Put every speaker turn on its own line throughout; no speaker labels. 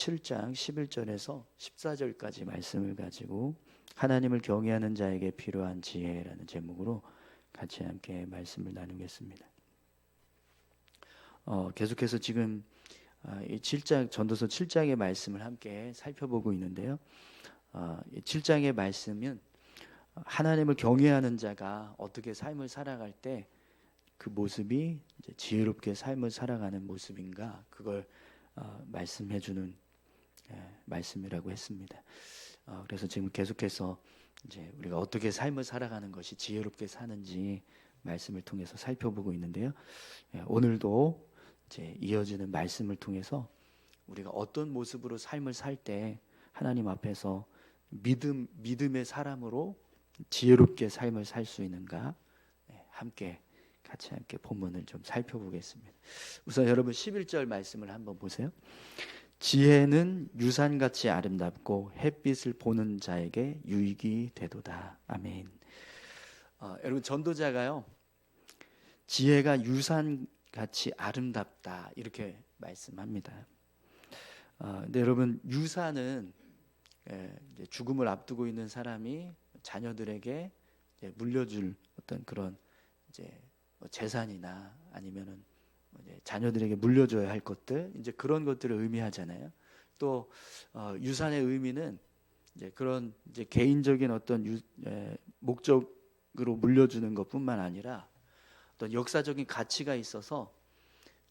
7장 11절에서 14절까지 말씀을 가지고 하나님을 경외하는 자에게 필요한 지혜라는 제목으로 같이 함께 말씀을 나누겠습니다. 계속해서 지금 이 7장 전도서 7장의 말씀을 함께 살펴보고 있는데요. 이 7장의 말씀은 하나님을 경외하는 자가 어떻게 삶을 살아갈 때 그 모습이 이제 지혜롭게 삶을 살아가는 모습인가, 그걸 말씀해 주는 말씀이라고 했습니다. 그래서 지금 계속해서 이제 우리가 어떻게 삶을 살아가는 것이 지혜롭게 사는지 말씀을 통해서 살펴보고 있는데요. 오늘도 이제 이어지는 말씀을 통해서 우리가 어떤 모습으로 삶을 살 때 하나님 앞에서 믿음의 사람으로 지혜롭게 삶을 살 수 있는가, 같이 함께 본문을 좀 살펴보겠습니다. 우선 여러분 11절 말씀을 한번 보세요. 지혜는 유산같이 아름답고 햇빛을 보는 자에게 유익이 되도다. 아멘. 여러분, 전도자가요, 지혜가 유산같이 아름답다 이렇게 말씀합니다. 근데 여러분, 유산은 이제 죽음을 앞두고 있는 사람이 자녀들에게 이제 물려줄 어떤 그런 이제 재산이나 아니면은 이제 자녀들에게 물려줘야 할 것들, 이제 그런 것들을 의미하잖아요. 또 유산의 의미는 이제 그런 이제 개인적인 어떤 목적으로 물려주는 것뿐만 아니라 어떤 역사적인 가치가 있어서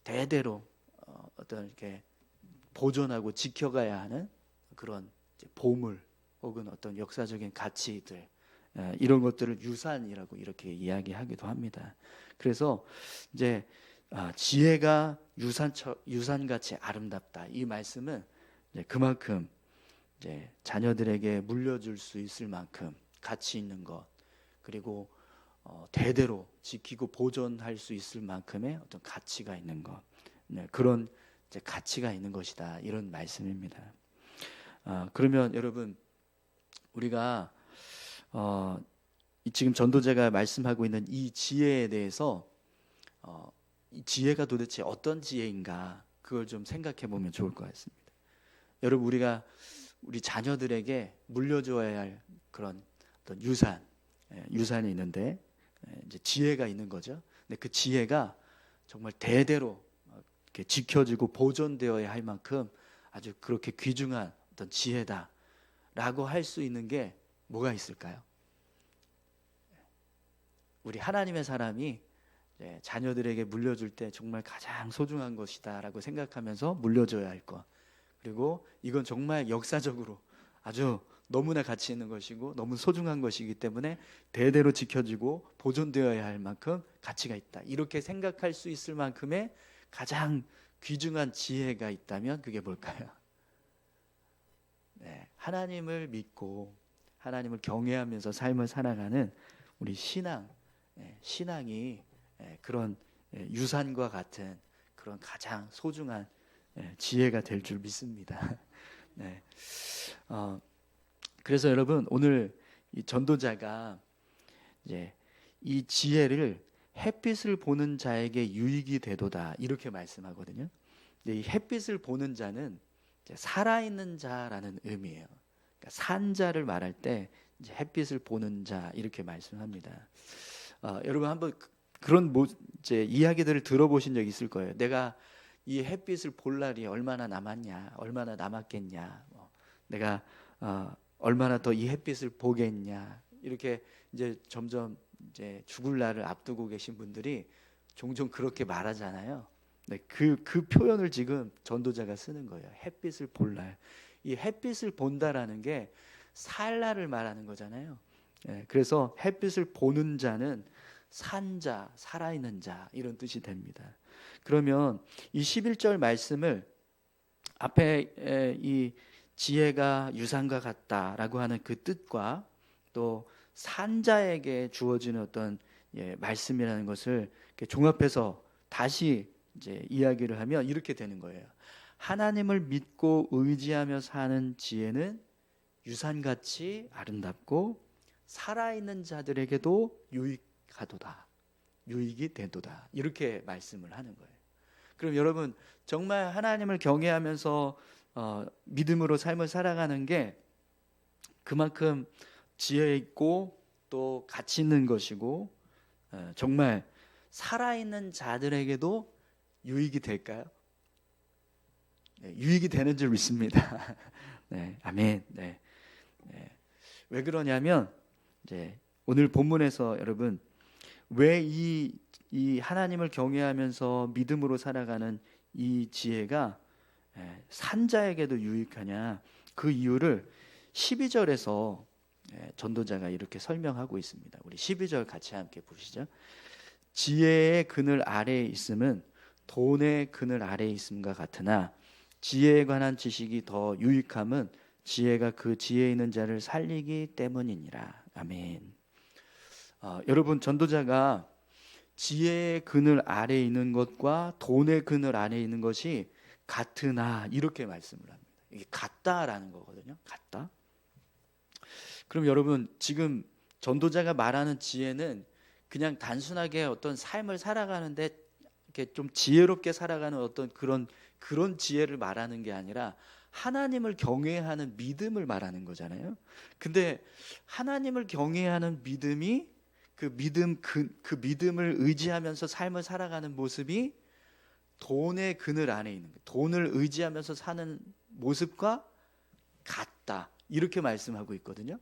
대대로 어떤 이렇게 보존하고 지켜가야 하는 그런 이제 보물 혹은 어떤 역사적인 가치들, 이런 것들을 유산이라고 이렇게 이야기하기도 합니다. 그래서 이제 지혜가 유산같이 아름답다, 이 말씀은 이제 그만큼 이제 자녀들에게 물려줄 수 있을 만큼 가치 있는 것, 그리고 대대로 지키고 보존할 수 있을 만큼의 어떤 가치가 있는 것, 그런 이제 가치가 있는 것이다, 이런 말씀입니다. 그러면 여러분, 우리가 지금 전도자가 말씀하고 있는 이 지혜에 대해서 이 지혜가 도대체 어떤 지혜인가, 그걸 좀 생각해 보면 좋을 것 같습니다. 여러분, 우리가 우리 자녀들에게 물려줘야 할 그런 어떤 유산이 있는데 이제 지혜가 있는 거죠. 근데 그 지혜가 정말 대대로 이렇게 지켜지고 보존되어야 할 만큼 아주 그렇게 귀중한 어떤 지혜다라고 할 수 있는 게 뭐가 있을까요? 우리 하나님의 사람이 자녀들에게 물려줄 때 정말 가장 소중한 것이다라고 생각하면서 물려줘야 할 것, 그리고 이건 정말 역사적으로 아주 너무나 가치 있는 것이고 너무 소중한 것이기 때문에 대대로 지켜지고 보존되어야 할 만큼 가치가 있다, 이렇게 생각할 수 있을 만큼의 가장 귀중한 지혜가 있다면 그게 뭘까요? 하나님을 믿고 하나님을 경외하면서 삶을 살아가는 우리 신앙이 그런 유산과 같은 그런 가장 소중한 지혜가 될 줄 믿습니다. 그래서 여러분, 오늘 이 전도자가 이제 이 지혜를 햇빛을 보는 자에게 유익이 되도다, 이렇게 말씀하거든요. 근데 이 햇빛을 보는 자는 이제 살아있는 자라는 의미예요. 그러니까 산 자를 말할 때 이제 햇빛을 보는 자, 이렇게 말씀합니다. 여러분, 한번 그런 이제 이야기들을 들어보신 적 있을 거예요. 내가 이 햇빛을 볼 날이 얼마나 남았냐, 얼마나 남았겠냐, 내가 얼마나 더 이 햇빛을 보겠냐, 이렇게 이제 점점 이제 죽을 날을 앞두고 계신 분들이 종종 그렇게 말하잖아요. 그 표현을 지금 전도자가 쓰는 거예요. 햇빛을 볼 날. 이 햇빛을 본다라는 게 살 날을 말하는 거잖아요. 그래서 햇빛을 보는 자는 산자, 살아있는 자, 이런 뜻이 됩니다. 그러면 이 11절 말씀을 앞에 이 지혜가 유산과 같다라고 하는 그 뜻과 또 산자에게 주어지는 어떤 말씀이라는 것을 종합해서 다시 이제 이야기를 하면 이렇게 되는 거예요. 하나님을 믿고 의지하며 사는 지혜는 유산같이 아름답고 살아있는 자들에게도 유익이 되도다, 이렇게 말씀을 하는 거예요. 그럼 여러분, 정말 하나님을 경외하면서 믿음으로 삶을 살아가는 게 그만큼 지혜 있고 또 가치 있는 것이고 정말 살아있는 자들에게도 유익이 될까요? 네, 유익이 되는 줄 믿습니다. 네, 아멘. 네, 네. 왜 그러냐면 이제 오늘 본문에서 여러분 왜 이 하나님을 경외하면서 믿음으로 살아가는 이 지혜가 산자에게도 유익하냐, 그 이유를 12절에서 전도자가 이렇게 설명하고 있습니다. 우리 12절 같이 함께 보시죠. 지혜의 그늘 아래에 있음은 돈의 그늘 아래에 있음과 같으나 지혜에 관한 지식이 더 유익함은 지혜가 그 지혜 있는 자를 살리기 때문이니라. 아멘. 여러분, 전도자가 지혜의 그늘 아래에 있는 것과 돈의 그늘 아래에 있는 것이 같으나 이렇게 말씀을 합니다. 이게 같다라는 거거든요. 같다. 그럼 여러분, 지금 전도자가 말하는 지혜는 그냥 단순하게 어떤 삶을 살아가는데 이렇게 좀 지혜롭게 살아가는 어떤 그런 지혜를 말하는 게 아니라 하나님을 경외하는 믿음을 말하는 거잖아요. 근데 하나님을 경외하는 믿음이 그 믿음을 의지하면서 삶을 살아가는 모습이 돈의 그늘 안에 있는 거예요. 돈을 의지하면서 사는 모습과 같다. 이렇게 말씀하고 있거든요.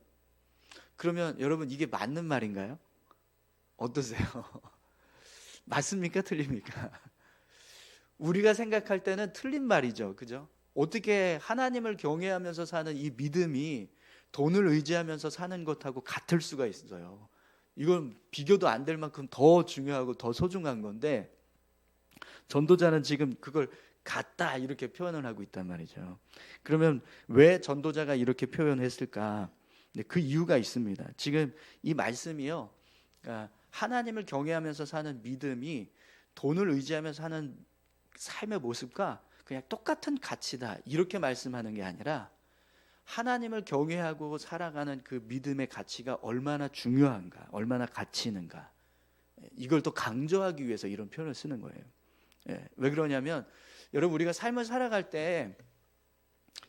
그러면 여러분 이게 맞는 말인가요? 어떠세요? 맞습니까? 틀립니까? 우리가 생각할 때는 틀린 말이죠. 그죠? 어떻게 하나님을 경외하면서 사는 이 믿음이 돈을 의지하면서 사는 것하고 같을 수가 있어요. 이건 비교도 안 될 만큼 더 중요하고 더 소중한 건데 전도자는 지금 그걸 같다 이렇게 표현을 하고 있단 말이죠. 그러면 왜 전도자가 이렇게 표현했을까? 그 이유가 있습니다. 지금 이 말씀이요, 그러니까 하나님을 경외하면서 사는 믿음이 돈을 의지하면서 사는 삶의 모습과 그냥 똑같은 가치다 이렇게 말씀하는 게 아니라 하나님을 경외하고 살아가는 그 믿음의 가치가 얼마나 중요한가, 얼마나 가치 있는가, 이걸 또 강조하기 위해서 이런 표현을 쓰는 거예요. 왜 그러냐면 여러분, 우리가 삶을 살아갈 때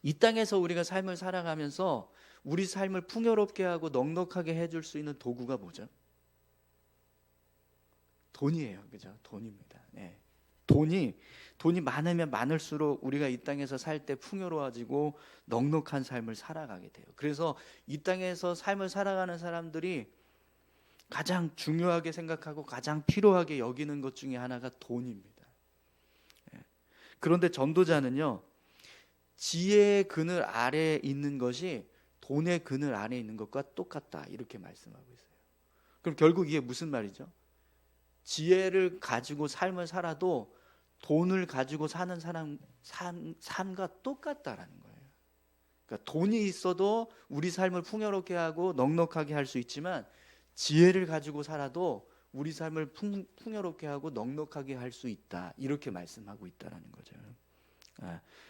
이 땅에서 우리가 삶을 살아가면서 우리 삶을 풍요롭게 하고 넉넉하게 해줄 수 있는 도구가 뭐죠? 돈이에요. 그죠? 돈입니다. 돈이 많으면 많을수록 우리가 이 땅에서 살 때 풍요로워지고 넉넉한 삶을 살아가게 돼요. 그래서 이 땅에서 삶을 살아가는 사람들이 가장 중요하게 생각하고 가장 필요하게 여기는 것 중에 하나가 돈입니다. 그런데 전도자는요, 지혜의 그늘 아래에 있는 것이 돈의 그늘 안에 있는 것과 똑같다 이렇게 말씀하고 있어요. 그럼 결국 이게 무슨 말이죠? 지혜를 가지고 삶을 살아도 돈을 가지고 사는 사람 삶과 똑같다라는 거예요. 그러니까 돈이 있어도 우리 삶을 풍요롭게 하고 넉넉하게 할 수 있지만 지혜를 가지고 살아도 우리 삶을 풍요롭게 하고 넉넉하게 할 수 있다 이렇게 말씀하고 있다라는 거죠.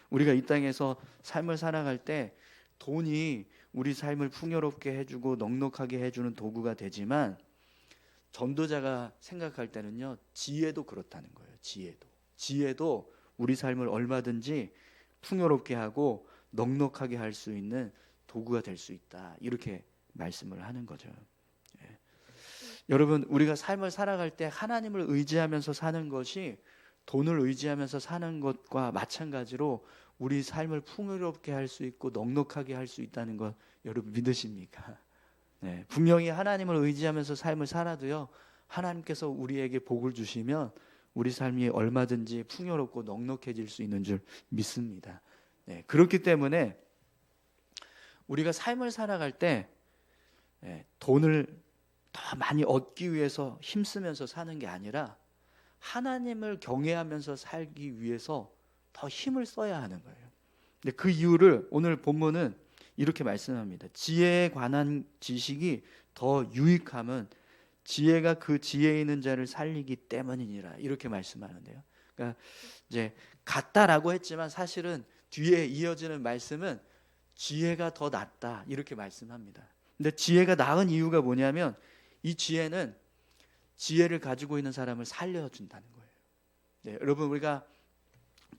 우리가 이 땅에서 삶을 살아갈 때 돈이 우리 삶을 풍요롭게 해주고 넉넉하게 해주는 도구가 되지만 전도자가 생각할 때는요, 지혜도 그렇다는 거예요. 지혜도 우리 삶을 얼마든지 풍요롭게 하고 넉넉하게 할 수 있는 도구가 될 수 있다 이렇게 말씀을 하는 거죠. 여러분, 우리가 삶을 살아갈 때 하나님을 의지하면서 사는 것이 돈을 의지하면서 사는 것과 마찬가지로 우리 삶을 풍요롭게 할 수 있고 넉넉하게 할 수 있다는 것 여러분 믿으십니까? 분명히 하나님을 의지하면서 삶을 살아도요, 하나님께서 우리에게 복을 주시면 우리 삶이 얼마든지 풍요롭고 넉넉해질 수 있는 줄 믿습니다. 그렇기 때문에 우리가 삶을 살아갈 때 돈을 더 많이 얻기 위해서 힘쓰면서 사는 게 아니라 하나님을 경외하면서 살기 위해서 더 힘을 써야 하는 거예요. 근데 그 이유를 오늘 본문은 이렇게 말씀합니다. 지혜에 관한 지식이 더 유익함은 지혜가 그 지혜 있는 자를 살리기 때문이니라 이렇게 말씀하는데요. 그러니까 이제 같다라고 했지만 사실은 뒤에 이어지는 말씀은 지혜가 더 낫다 이렇게 말씀합니다. 근데 지혜가 나은 이유가 뭐냐면 이 지혜는 지혜를 가지고 있는 사람을 살려준다는 거예요. 여러분, 우리가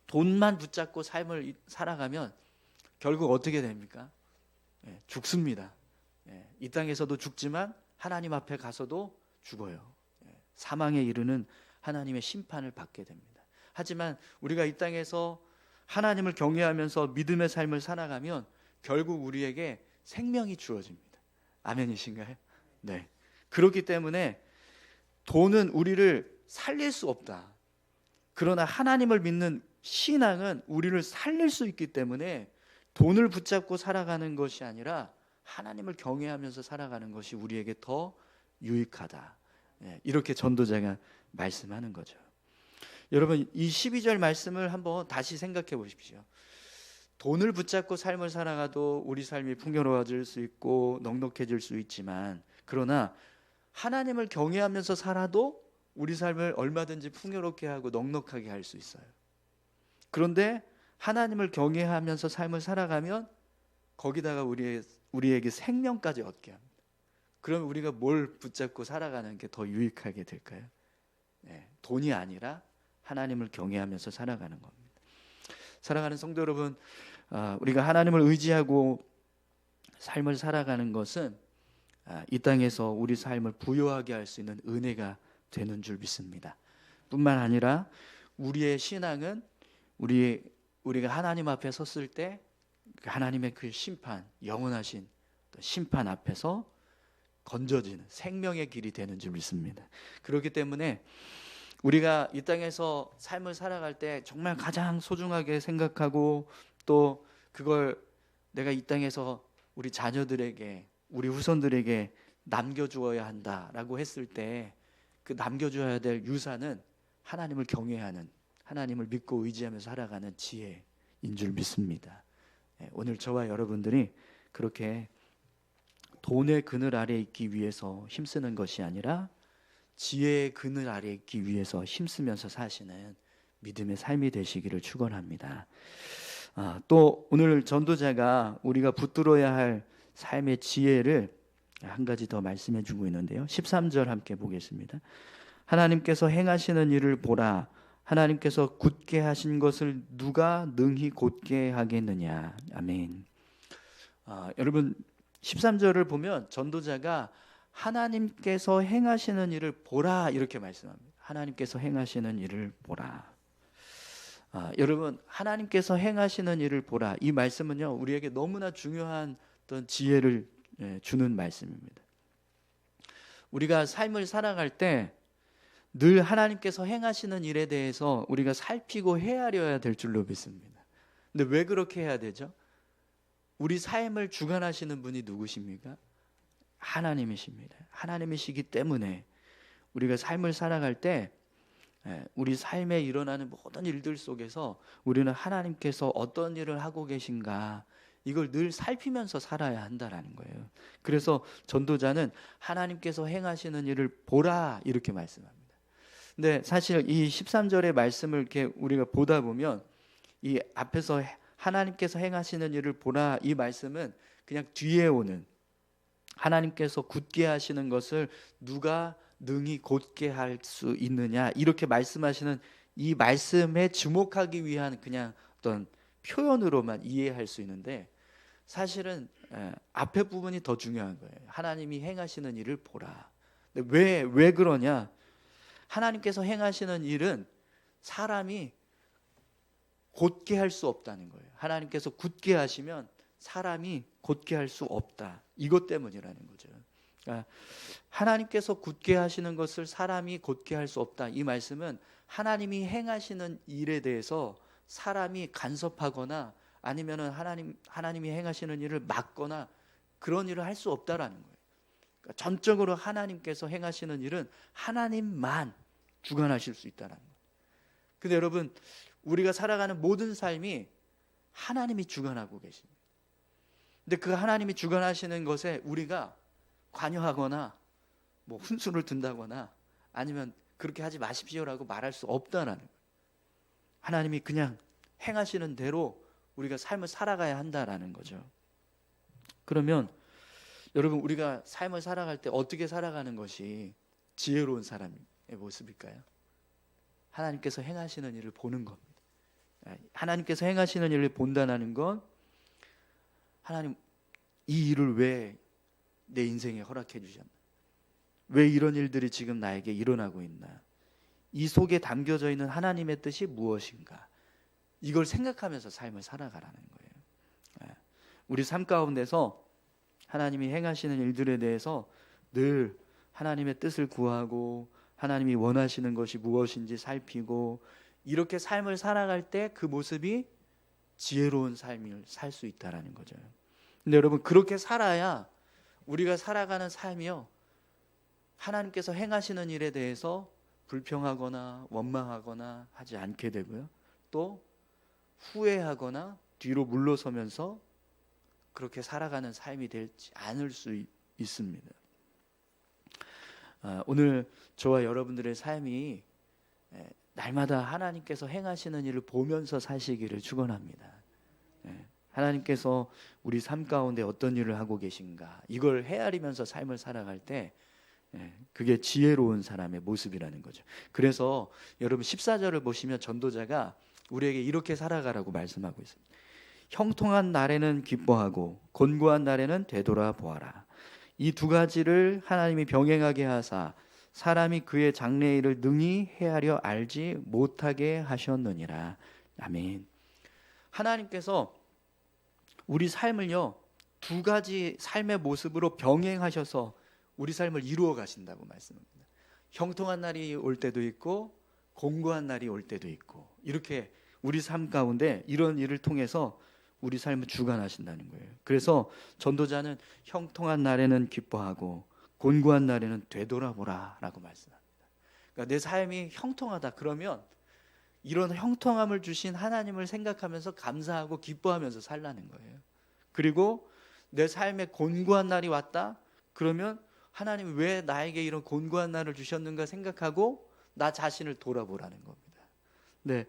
돈만 붙잡고 삶을 살아가면 결국 어떻게 됩니까? 죽습니다. 이 땅에서도 죽지만 하나님 앞에 가서도 죽어요. 사망에 이르는 하나님의 심판을 받게 됩니다. 하지만 우리가 이 땅에서 하나님을 경외하면서 믿음의 삶을 살아가면 결국 우리에게 생명이 주어집니다. 아멘이신가요? 네. 그렇기 때문에 돈은 우리를 살릴 수 없다. 그러나 하나님을 믿는 신앙은 우리를 살릴 수 있기 때문에 돈을 붙잡고 살아가는 것이 아니라 하나님을 경외하면서 살아가는 것이 우리에게 더 유익하다. 이렇게 전도자가 말씀하는 거죠. 여러분, 이 12절 말씀을 한번 다시 생각해 보십시오. 돈을 붙잡고 삶을 살아가도 우리 삶이 풍요로워질 수 있고 넉넉해질 수 있지만, 그러나 하나님을 경외하면서 살아도 우리 삶을 얼마든지 풍요롭게 하고 넉넉하게 할 수 있어요. 그런데 하나님을 경외하면서 삶을 살아가면 거기다가 우리에게 생명까지 얻게 합니다. 그럼 우리가 뭘 붙잡고 살아가는 게 더 유익하게 될까요? 돈이 아니라 하나님을 경외하면서 살아가는 겁니다. 사랑하는 성도 여러분, 우리가 하나님을 의지하고 삶을 살아가는 것은 이 땅에서 우리 삶을 부요하게 할 수 있는 은혜가 되는 줄 믿습니다. 뿐만 아니라 우리의 신앙은 우리가 하나님 앞에 섰을 때 하나님의 그 심판, 영원하신 심판 앞에서 건져지는 생명의 길이 되는 줄 믿습니다. 그렇기 때문에 우리가 이 땅에서 삶을 살아갈 때 정말 가장 소중하게 생각하고 또 그걸 내가 이 땅에서 우리 자녀들에게, 우리 후손들에게 남겨주어야 한다라고 했을 때 그 남겨줘야 될 유산은 하나님을 경외하는, 하나님을 믿고 의지하면서 살아가는 지혜인 줄 믿습니다. 오늘 저와 여러분들이 그렇게 돈의 그늘 아래 있기 위해서 힘쓰는 것이 아니라 지혜의 그늘 아래 있기 위해서 힘쓰면서 사시는 믿음의 삶이 되시기를 축원합니다. 또 오늘 전도자가 우리가 붙들어야 할 삶의 지혜를 한 가지 더 말씀해 주고 있는데요. 13절 함께 보겠습니다. 하나님께서 행하시는 일을 보라. 하나님께서 굳게 하신 것을 누가 능히 곧게 하겠느냐. 아멘. 여러분, 13절을 보면 전도자가 하나님께서 행하시는 일을 보라 이렇게 말씀합니다. 하나님께서 행하시는 일을 보라. 여러분, 하나님께서 행하시는 일을 보라. 이 말씀은요, 우리에게 너무나 중요한 어떤 지혜를 주는 말씀입니다. 우리가 삶을 살아갈 때 늘 하나님께서 행하시는 일에 대해서 우리가 살피고 헤아려야 될 줄로 믿습니다. 근데 왜 그렇게 해야 되죠? 우리 삶을 주관하시는 분이 누구십니까? 하나님이십니다. 하나님이시기 때문에 우리가 삶을 살아갈 때 우리 삶에 일어나는 모든 일들 속에서 우리는 하나님께서 어떤 일을 하고 계신가 이걸 늘 살피면서 살아야 한다라는 거예요. 그래서 전도자는 하나님께서 행하시는 일을 보라 이렇게 말씀합니다. 근데 사실 이 13절의 말씀을 이렇게 우리가 보다 보면 이 앞에서 하나님께서 행하시는 일을 보라 이 말씀은 그냥 뒤에 오는 하나님께서 굳게 하시는 것을 누가 능히 곧게 할 수 있느냐 이렇게 말씀하시는 이 말씀에 주목하기 위한 그냥 어떤 표현으로만 이해할 수 있는데 사실은 앞에 부분이 더 중요한 거예요. 하나님이 행하시는 일을 보라. 근데 왜 그러냐? 하나님께서 행하시는 일은 사람이 곧게 할 수 없다는 거예요. 하나님께서 굳게 하시면 사람이 곧게 할 수 없다. 이것 때문이라는 거죠. 그러니까 하나님께서 굳게 하시는 것을 사람이 곧게 할 수 없다. 이 말씀은 하나님이 행하시는 일에 대해서 사람이 간섭하거나 아니면은 하나님이 행하시는 일을 막거나 그런 일을 할 수 없다라는 거예요. 그러니까 전적으로 하나님께서 행하시는 일은 하나님만 주관하실 수 있다라는 거예요. 근데 여러분, 우리가 살아가는 모든 삶이 하나님이 주관하고 계십니다. 근데 그 하나님이 주관하시는 것에 우리가 관여하거나 뭐 훈수를 둔다거나 아니면 그렇게 하지 마십시오라고 말할 수 없다라는 거예요. 하나님이 그냥 행하시는 대로 우리가 삶을 살아가야 한다라는 거죠. 그러면 여러분, 우리가 삶을 살아갈 때 어떻게 살아가는 것이 지혜로운 사람의 모습일까요? 하나님께서 행하시는 일을 보는 겁니다. 하나님께서 행하시는 일을 본다는 건 하나님, 이 일을 왜 내 인생에 허락해 주셨나? 왜 이런 일들이 지금 나에게 일어나고 있나? 이 속에 담겨져 있는 하나님의 뜻이 무엇인가? 이걸 생각하면서 삶을 살아가라는 거예요. 우리 삶 가운데서 하나님이 행하시는 일들에 대해서 늘 하나님의 뜻을 구하고 하나님이 원하시는 것이 무엇인지 살피고 이렇게 삶을 살아갈 때 그 모습이 지혜로운 삶을 살 수 있다라는 거죠. 근데 여러분, 그렇게 살아야 우리가 살아가는 삶이요, 하나님께서 행하시는 일에 대해서 불평하거나 원망하거나 하지 않게 되고요, 또 후회하거나 뒤로 물러서면서 그렇게 살아가는 삶이 되지 않을 수 있습니다. 오늘 저와 여러분들의 삶이 날마다 하나님께서 행하시는 일을 보면서 사시기를 축원합니다. 하나님께서 우리 삶 가운데 어떤 일을 하고 계신가, 이걸 헤아리면서 삶을 살아갈 때 그게 지혜로운 사람의 모습이라는 거죠. 그래서 여러분 14절을 보시면 전도자가 우리에게 이렇게 살아가라고 말씀하고 있습니다. 형통한 날에는 기뻐하고 곤고한 날에는 되돌아보아라. 이 두 가지를 하나님이 병행하게 하사 사람이 그의 장래일을 능히 헤아려 알지 못하게 하셨느니라. 아멘. 하나님께서 우리 삶을요, 두 가지 삶의 모습으로 병행하셔서 우리 삶을 이루어 가신다고 말씀합니다. 형통한 날이 올 때도 있고 곤고한 날이 올 때도 있고, 이렇게 우리 삶 가운데 이런 일을 통해서 우리 삶을 주관하신다는 거예요. 그래서 전도자는 형통한 날에는 기뻐하고 곤고한 날에는 되돌아보라 라고 말씀합니다. 그러니까 내 삶이 형통하다 그러면 이런 형통함을 주신 하나님을 생각하면서 감사하고 기뻐하면서 살라는 거예요. 그리고 내 삶에 곤고한 날이 왔다 그러면 하나님이 왜 나에게 이런 곤고한 날을 주셨는가 생각하고 나 자신을 돌아보라는 겁니다. 네,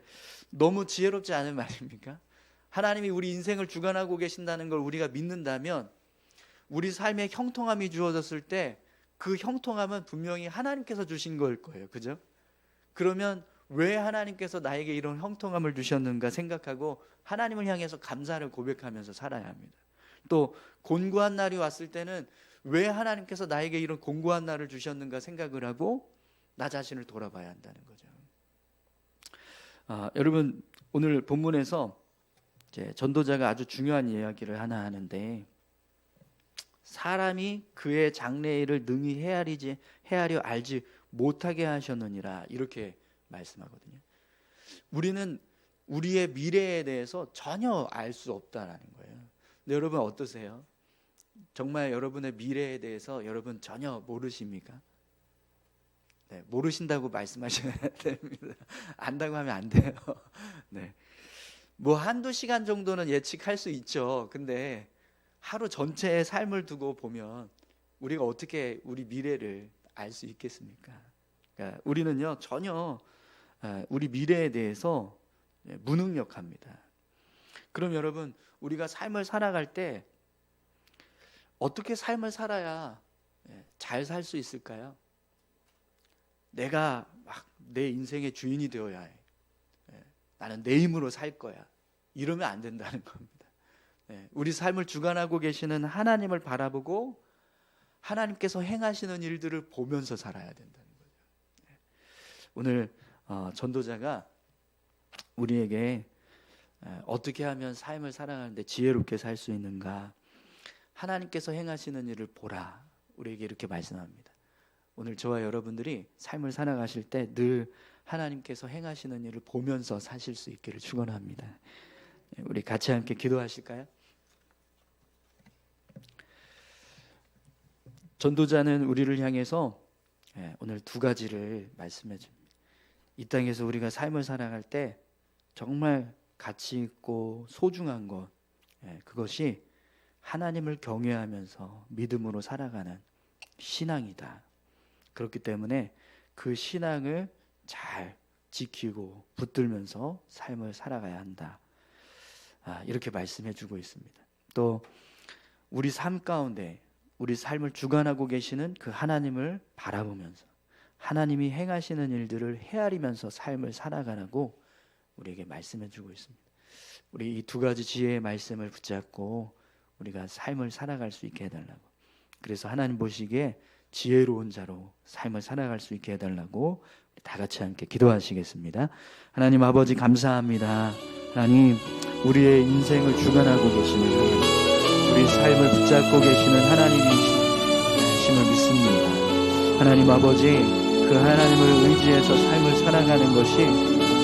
너무 지혜롭지 않은 말입니까? 하나님이 우리 인생을 주관하고 계신다는 걸 우리가 믿는다면 우리 삶에 형통함이 주어졌을 때 그 형통함은 분명히 하나님께서 주신 걸 거예요. 그죠? 그러면 왜 하나님께서 나에게 이런 형통함을 주셨는가 생각하고 하나님을 향해서 감사를 고백하면서 살아야 합니다. 또 곤고한 날이 왔을 때는 왜 하나님께서 나에게 이런 곤고한 날을 주셨는가 생각을 하고 나 자신을 돌아봐야 한다는 거죠. 여러분, 오늘 본문에서 이제 전도자가 아주 중요한 이야기를 하나 하는데, 사람이 그의 장래일을 능히 헤아려 알지 못하게 하셨느니라, 이렇게 말씀하거든요. 우리는 우리의 미래에 대해서 전혀 알 수 없다라는 거예요. 근데 여러분 어떠세요? 정말 여러분의 미래에 대해서 여러분 전혀 모르십니까? 네, 모르신다고 말씀하셔야 됩니다. 안다고 하면 안 돼요. 네. 뭐 한두 시간 정도는 예측할 수 있죠. 근데 하루 전체의 삶을 두고 보면 우리가 어떻게 우리 미래를 알 수 있겠습니까? 그러니까 우리는요, 전혀 우리 미래에 대해서 무능력합니다. 그럼 여러분, 우리가 삶을 살아갈 때 어떻게 삶을 살아야 잘 살 수 있을까요? 내가 막 내 인생의 주인이 되어야 해. 나는 내 힘으로 살 거야. 이러면 안 된다는 겁니다. 우리 삶을 주관하고 계시는 하나님을 바라보고 하나님께서 행하시는 일들을 보면서 살아야 된다는 거죠. 오늘 전도자가 우리에게 어떻게 하면 삶을 살아가는데 지혜롭게 살 수 있는가, 하나님께서 행하시는 일을 보라, 우리에게 이렇게 말씀합니다. 오늘 저와 여러분들이 삶을 살아가실 때 늘 하나님께서 행하시는 일을 보면서 사실 수 있기를 축원합니다. 우리 같이 함께 기도하실까요? 전도자는 우리를 향해서 오늘 두 가지를 말씀해 줍니다. 이 땅에서 우리가 삶을 살아갈 때 정말 가치 있고 소중한 것, 그것이 하나님을 경외하면서 믿음으로 살아가는 신앙이다. 그렇기 때문에 그 신앙을 잘 지키고 붙들면서 삶을 살아가야 한다. 이렇게 말씀해 주고 있습니다. 또 우리 삶 가운데 우리 삶을 주관하고 계시는 그 하나님을 바라보면서 하나님이 행하시는 일들을 헤아리면서 삶을 살아가라고 우리에게 말씀해 주고 있습니다. 우리 이 두 가지 지혜의 말씀을 붙잡고 우리가 삶을 살아갈 수 있게 해달라고. 그래서 하나님 보시기에 지혜로운 자로 삶을 살아갈 수 있게 해달라고 다 같이 함께 기도하시겠습니다. 하나님 아버지 감사합니다. 하나님 우리의 인생을 주관하고 계시는 하나님, 우리 삶을 붙잡고 계시는 하나님이심을 믿습니다. 하나님 아버지 그 하나님을 의지해서 삶을 살아가는 것이